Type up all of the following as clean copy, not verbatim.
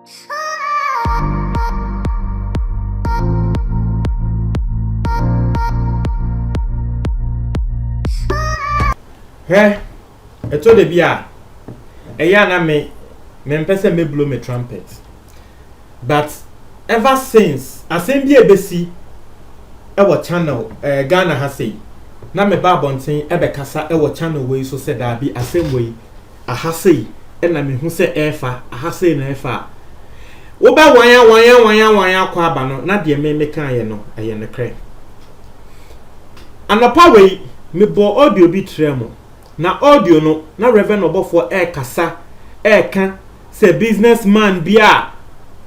Hey, I told the beer. A yana me person may blow me trumpet. But ever since I send be a besi our channel Ghana has say. Na me babontin ebe kasa our channel way so said that be a same way. I has say and I mean who say efa, I has say na efa. Oba wanya kwa bano na de me kan ye no eye ne kre. Anopa we me bo audio bi tremo. Na audio no na Reverend Obofo kasa kan say businessman bia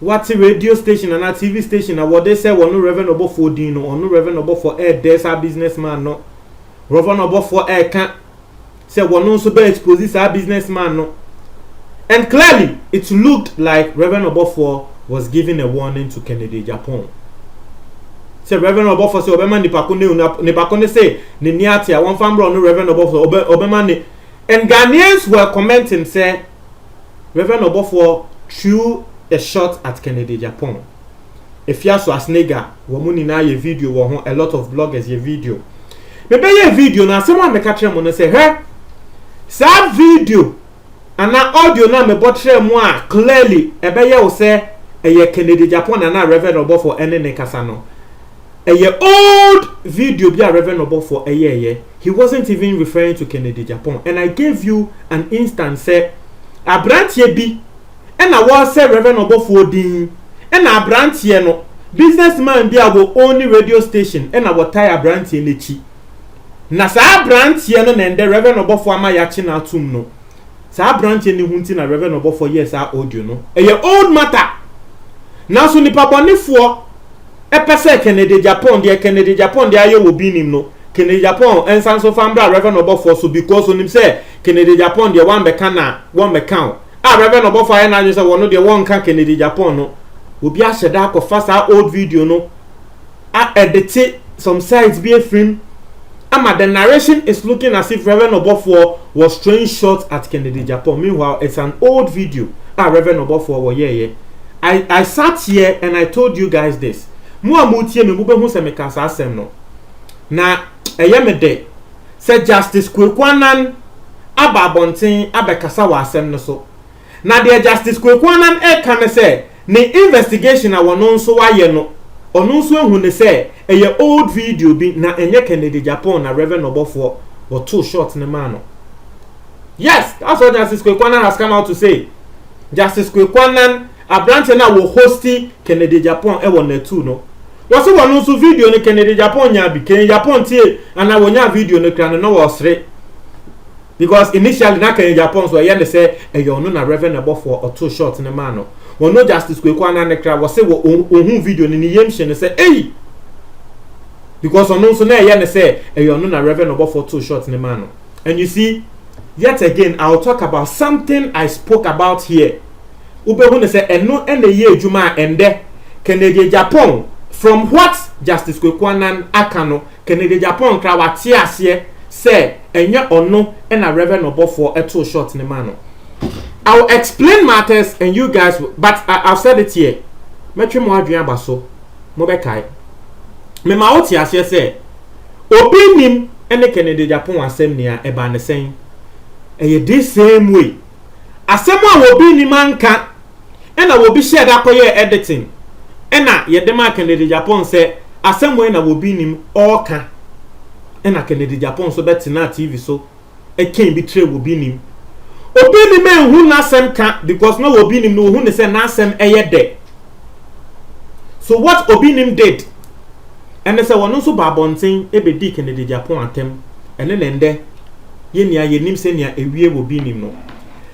what radio station and a TV station and what they say one no Reverend Obofo din no no Reverend Obofo there's a businessman no Reverend Obofo kan say one no so be expose a businessman no. And clearly it looked like Reverend Obofo was giving a warning to Kennedy Japan. Say Reverend Obofo say obema nipakone say ni niati a one family no Reverend Obofo obema ni. And Ghanaians were commenting say Reverend Obofo threw a shot at Kennedy Japan. If you so as nigga womuni na ye video wo a lot of bloggers ye video. Maybe ye video na someone make catch them say hey sa video and na audio na me botre mu a clearly ebe ye wo say ye Kennedy Japan and na Reverend Obofo ene ne kasa no. A old video be a Reverend Obofo a year. He wasn't even referring to Kennedy Japan. And I gave you an instance say a branch ye be and I was say Reverend Obofo din and a branch ye no businessman be our only radio station and I will tie a branch ye lechi. Na sa branch ye no and the Reverend Obofo ama yachi na tum no. Sa branch ye ni hunti na Reverend Obofo yes a audio no. A old matter. Now so nipa bonifo epese Kennedy Japan de aye wo binim no Kennedy Japan ensan so fambra Reverend Obofo so because onim say Kennedy Japan de one beka na one beka Reverend Obofo aye na say wono de one kan Kennedy Japan no obi a sheda ko fasa old video no edit some sides be a film ama the narration is looking as if Reverend Obofo was throwing shots at Kennedy Japan. Meanwhile it's an old video Reverend Obofo wo yeah I sat here and I told you guys this. Mu amutie me bube hu se me kasa asem no na me de se Justice Kwekwanan ababonten abekasa wa asem no so na de Justice Kwekwanan ka me se ne investigation a wono nso wa ye no ono nso ehu ne se old video bi na enye Kennedy Japan na Reverend Obofo or two shots ne man no. Yes, that's what Justice Kwekwanan has come out to say. Justice Kwekwanan a branch na wo hosti Kennedy Japan won na two no. Was one also video ne Kennedy Japan nya bi Kennedy Japan tie ana wonya video ne kra no was re because initially na Kennedy Japan so ye ne say no na Reverend Obofo or two shots ne man no won no Justice Kwekwanan ne kra was say ohun video ne yemhye ne say eh because ono so na ye ne say no na Reverend Obofo two shots ne man no. And you see yet again I'll talk about something I spoke about here. Ubehu ne say eno ene ye adwuma ende Kennedy Japan from what Justice Kwekwanan akano Kennedy Japan kra wate ase say enye ono na Reverend Obofo two shot ne man no. I'll explain matters and you guys but I've said it here. Metwe mo adwen abaso mo be kai me ma wate ase say obi nim ene Kennedy Japan asem ne a eba ne sen this same way asem a obi nim anka ena obi share da koye editing ena yedema Kennedy Japan say asem we na obi nim oka ena Kennedy Japan so betina TV so can be trade obi nim enhu na asem ka because no obi nim no hu ne say na asem de. So what obi nim did and they say wono so babonten ebedi Kennedy Japan atem ene nende ye nia ye nim se nia ewie obi nim no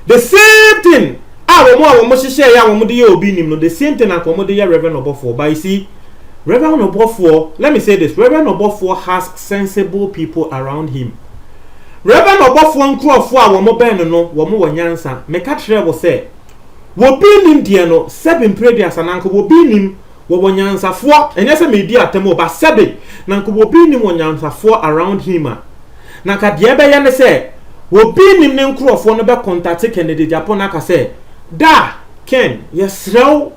the same thing the same thing and Reverend Obofo. But you see, Reverend Obofo, let me say this, Reverend Obofo has sensible people around him. Reverend Obofo nkrofo a womo ben no womo wanyansa meka kire wo say wo bi nim die no seven prayers ananko wo bi nim wo wanyansafo enye se me di atemo ba sebe nanko wo bi nim wanyansafo around him na ka die be ye ne say wo bi nim ne nkrofo no be contact Kennedy Japan aka say da Ken yes raw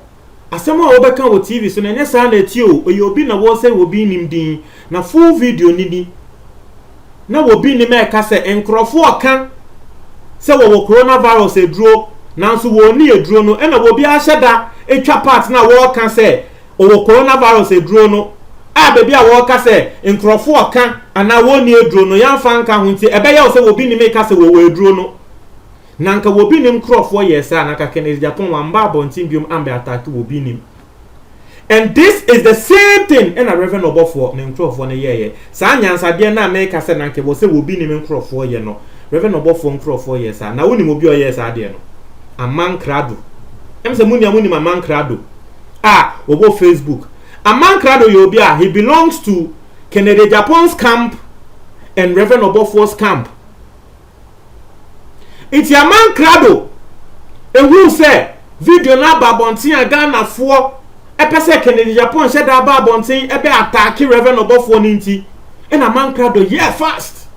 asɛm a wobɛka wɔ TV so na nyɛ saa na eti o oyi obi na wo sɛ obi nim din na full video ni na obi nim e ka sɛ nkrɔfo ɔka sɛ wo coronavirus eduro nanso wo ni eduro no ɛna obi ahyɛda etwa part na wo ka sɛ wo coronavirus eduro no a baby a wo ka sɛ nkrɔfo ɔka ana wo ni eduro no yamfa nka ho nti ɛbɛyɛ wo sɛ obi nim e ka sɛ wo eduro no nanka wobi nim krofo yesa na ka Kennedy Japan wamba abontin biom ambe attack wobi nim. And this is the same thing in a Reverend Obofo ne krofo ne yeye saa nyansa de na America se nanke wo se wobi nim krofo ye no Reverend Obofo krofo yesa na woni obi o yesa de no aman krado em se muni aman krado obo Facebook aman krado yo obi he belongs to Kennedy Japan's camp and Reverend Obofo's camp. Iti aman krado ehu se video na babontin aga na fo epese Kennedy Japan she da babontin ebe attack Reverend Obofo nti na aman krado yeah fast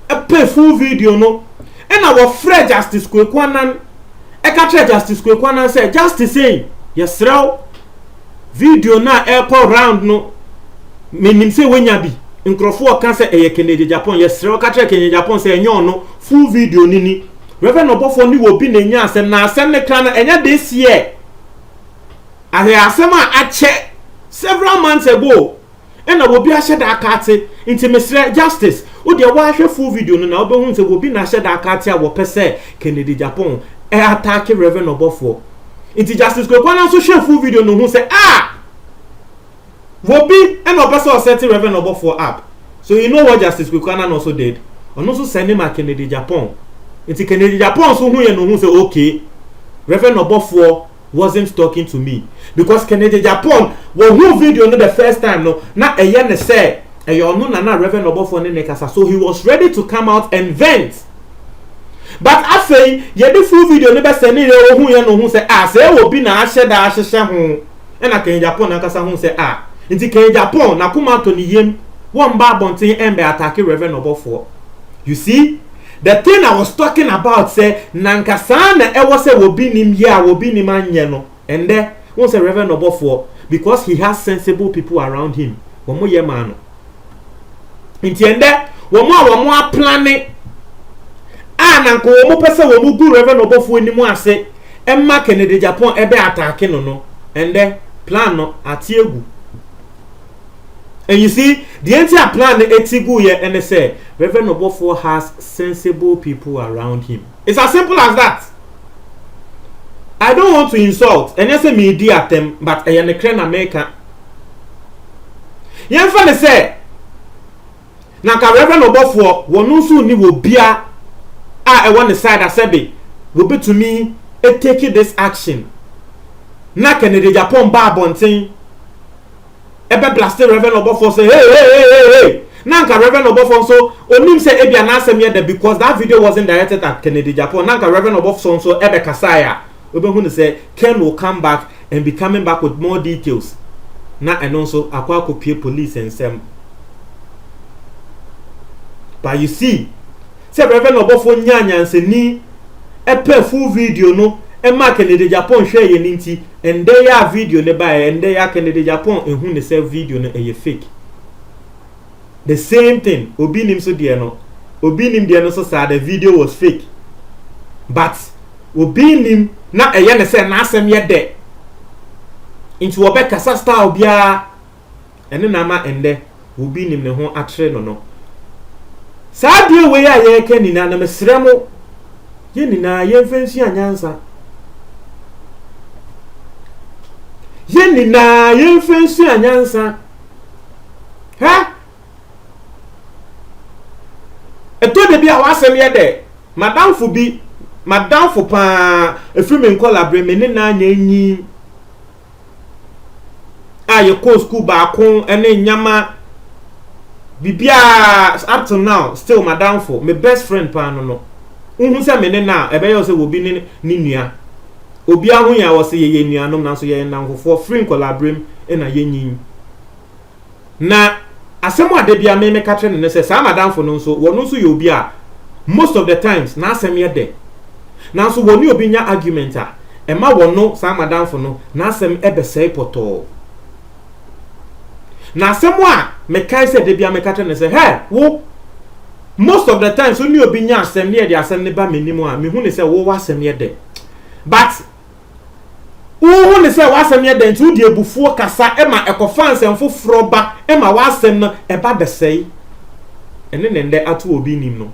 epe full video no na wo frɛ Justice Kwekwanan ka tre Justice Kwekwanan say justice say yesrew video na airport round no menim say wenya bi nkrofo ka say eye Kennedy Japan yesrew ka tre Kennedy Japan say enyo no full video nini Reverend Obofo ni wo bi na nya asem na asem ne kra na enya this year ahe asem a ache several months ago ena wo bi ahye da akate nti mesre justice wo de wa hwe full video no na wo be hu se wo bi na ahye da akate a wo pese Kennedy Japan attack Reverend Obofo nti Justice Kwekwanan so hwe full video no hu se wo bi ena wo pese o set Reverend Obofo up. So you know what Justice Kwekwanan also did? On also send him a Kennedy Japan. It's Kennedy Japan so who you know who say okay Reverend Obofo wasn't talking to me because Kennedy Japan who video no the first time no na eye ne say eyo no na Reverend Obofo ne kasa so he was ready to come out and vent but afei ye the full video no be say ne who you know who say say obi na ahye da ahye ho e na Kennedy Japan na kasa who say nti Kennedy Japan na kuma to ni yem won ba bonten embe attack Reverend Obofo. You see the thing I was talking about say nankasa na ewo say wobi nim ye a wobi nim anye no and there won say Reverend Obofo because he has sensible people around him womo ye man no nti ende womo a planning nanko womo pese womo gu Reverend Obofo nim ase emma Kennedy Japan ebe attack no and there plan no atiegu. And you see, the entire plan etigu ye and they say Reverend Obofo has sensible people around him. It's as simple as that. I don't want to insult and say media them, but I am a crane America. Yen fa say na ka Reverend Obofo wonu so ni wo bia e won the side asebe wo be to me take this action. Na Kennedy Japan ba bonten ebe blast Reverend Obofo say hey nanka Reverend Obofo so onim say ebia na asem ye because that video wasn't directed at Kennedy Japan nanka Reverend Obofo so ebe kasaya obe hu say Ken will come back and be coming back with more details na and also akwa kopie police and sem. But you see say Reverend Obofo nyanyanse ni epe full video no Emma Kennedy Japan share ye ninti and they ya video ne buy and they ya Kennedy Japan ehun ne self video no eye fake. The same thing obi nim so de no so say the video was fake but obi nim na eye ne say na asem ye de into obeka style bia ene na ma ende obi nim ne ho atre no saa de we ya ye ka nina na mesremo ye nina ye mfensi anyansa yenina yemfensu anyansa eto de bia wasem ye de madam fu pa efrime nkolabre me na anya nyi aye ko school ba kon ene nyama bibia up to now still madam fu my best friend pa no unhu se me na ebe yo se wo bi ni nua obi ahu ya wo se ye nuanom na so ye nanfofo free collaborate na ye nyin na asemu ade bia me ka tre ne se sa madam fo no so wonu so ye obi a most of the times na asem ye de na so woni obi nya argument a Emma wono sa madam for no na asem ebesei poto. Na asem a me kai se de bia me kata ne se hey wo most of the times when you obi nya asem ne de asem ne ba menimu a me hu ne se wo wasem ye de. But wo ne se wasem ye de ntu de ebufuo kasa ema ekofa nsem foforo ba ema wasem no eba besei. Ene ne nde atu obi nim no.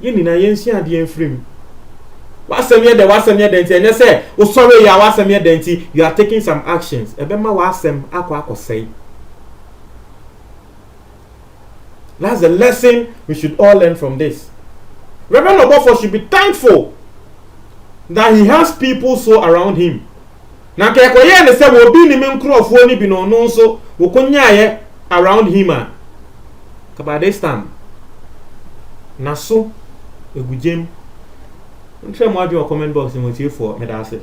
Ye ni na yensi ade enfrim. Wasem ye de nti enye se o sorry ya wasem ye de nti you are taking some actions. Ebe ma wasem akosei. That's the lesson we should all learn from this. Reverend Obofo should be thankful that he has people so around him. Na ke koye ne se wo bi ni me nkrofo ni bi no no so wo konyaye around him a. By this time na so egujem ntwe mo adwo comment box mo tie for me da ase